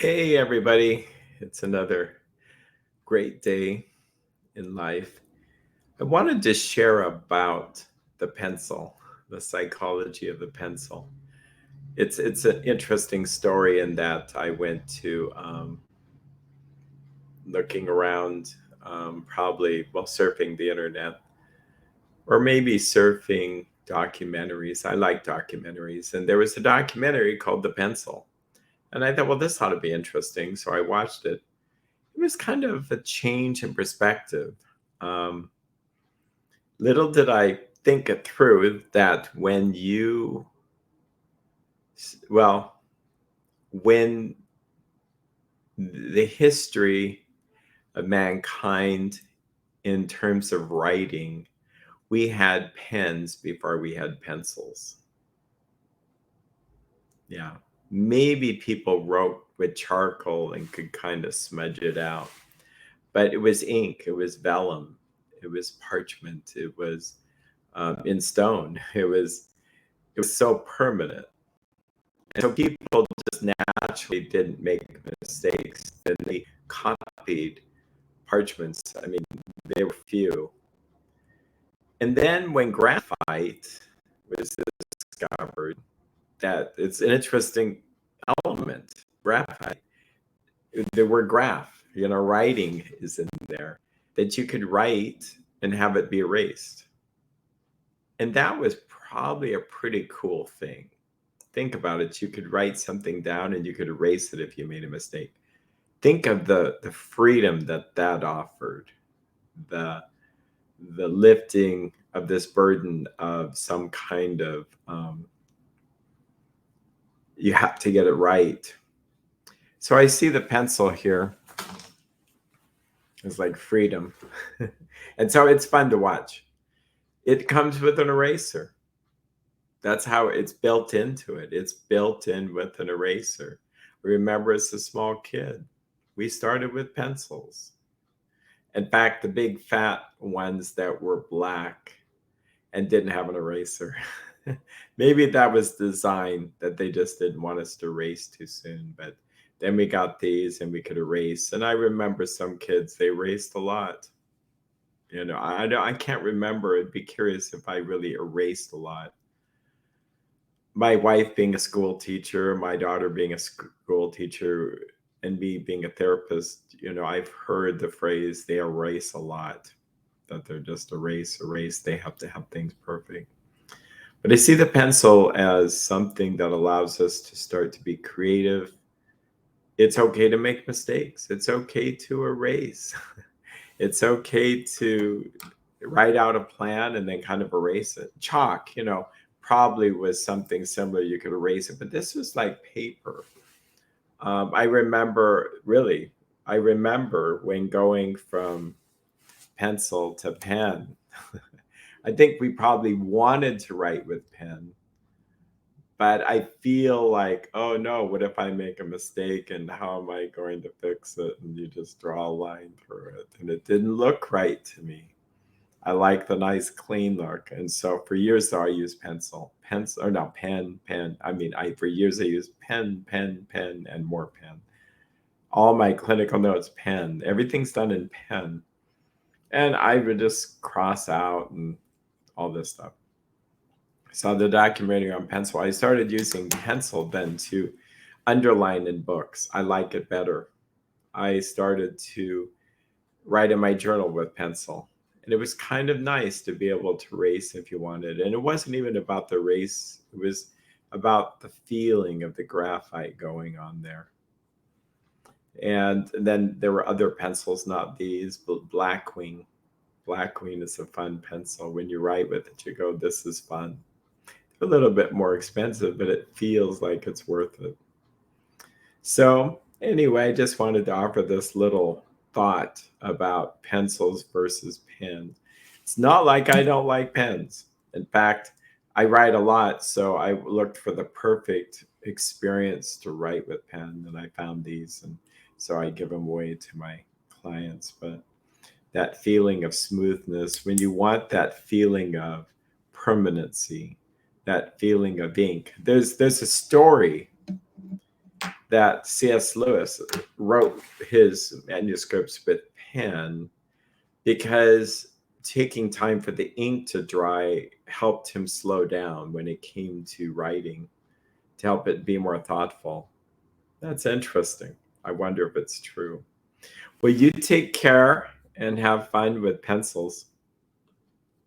Hey, everybody. It's another great day in life. I wanted to share about the pencil, the psychology of the pencil. It's an interesting story in that I went to looking around, probably while surfing the internet, or maybe surfing documentaries. I like documentaries. And there was a documentary called The Pencil. And I thought, well, this ought to be interesting. So I watched it. It was kind of a change in perspective. Um, Little did I think it through that well, when the history of mankind in terms of writing, we had pens before we had pencils. Yeah. Maybe people wrote with charcoal and could kind of smudge it out, but it was ink, it was vellum, it was parchment, it was in stone. It was so permanent. And so people just naturally didn't make mistakes. And they copied parchments. I mean, they were few. And then when graphite was discovered, that it's an interesting element. Graphite, the word graph, writing is in there, that you could write and have it be erased. And that was probably a pretty cool thing. Think about it. You could write something down and you could erase it if you made a mistake. Think of the freedom that offered, the the lifting of this burden of some kind of you have to get it right. So I see the pencil here. It's like freedom. And so it's fun to watch. It comes with an eraser. That's how it's built into it. It's built in with an eraser. Remember, as a small kid, we started with pencils. In fact, the big fat ones that were black and didn't have an eraser. Maybe that was design that they just didn't want us to erase too soon. But then we got these and we could erase. And I remember some kids, they erased a lot. I can't remember. I'd be curious if I really erased a lot. My wife being a school teacher, my daughter being a school teacher, and me being a therapist, I've heard the phrase they erase a lot, that they're just erase. They have to have things perfect. But I see the pencil as something that allows us to start to be creative. It's okay to make mistakes. It's okay to erase. It's okay to write out a plan and then kind of erase it. Chalk, probably was something similar. You could erase it, but this was like paper. I remember when going from pencil to pen. I think we probably wanted to write with pen, but I feel like, oh no, what if I make a mistake and how am I going to fix it? And you just draw a line through it. And it didn't look right to me. I like the nice clean look. And so for years though, I used pencil, or no, pen. I mean, for years I used pen, and more pen. All my clinical notes, pen. Everything's done in pen. And I would just cross out and all this stuff. Saw the documentary on pencil. I started using pencil then to underline in books. I like it better. I started to write in my journal with pencil. And it was kind of nice to be able to erase if you wanted. And it wasn't even about the erase, it was about the feeling of the graphite going on there. And then there were other pencils, not these, but Blackwing. Blackwing is a fun pencil. When you write with it, you go, this is fun. A little bit more expensive, but it feels like it's worth it. So, anyway, I just wanted to offer this little thought about pencils versus pens. It's not like I don't like pens. In fact, I write a lot, so I looked for the perfect experience to write with pen, and I found these, and so I give them away to my clients. But that feeling of smoothness, when you want that feeling of permanency, that feeling of ink. There's a story that C.S. Lewis wrote his manuscripts with pen because taking time for the ink to dry helped him slow down when it came to writing, to help it be more thoughtful. That's interesting. I wonder if it's true. Well, you take care and have fun with pencils.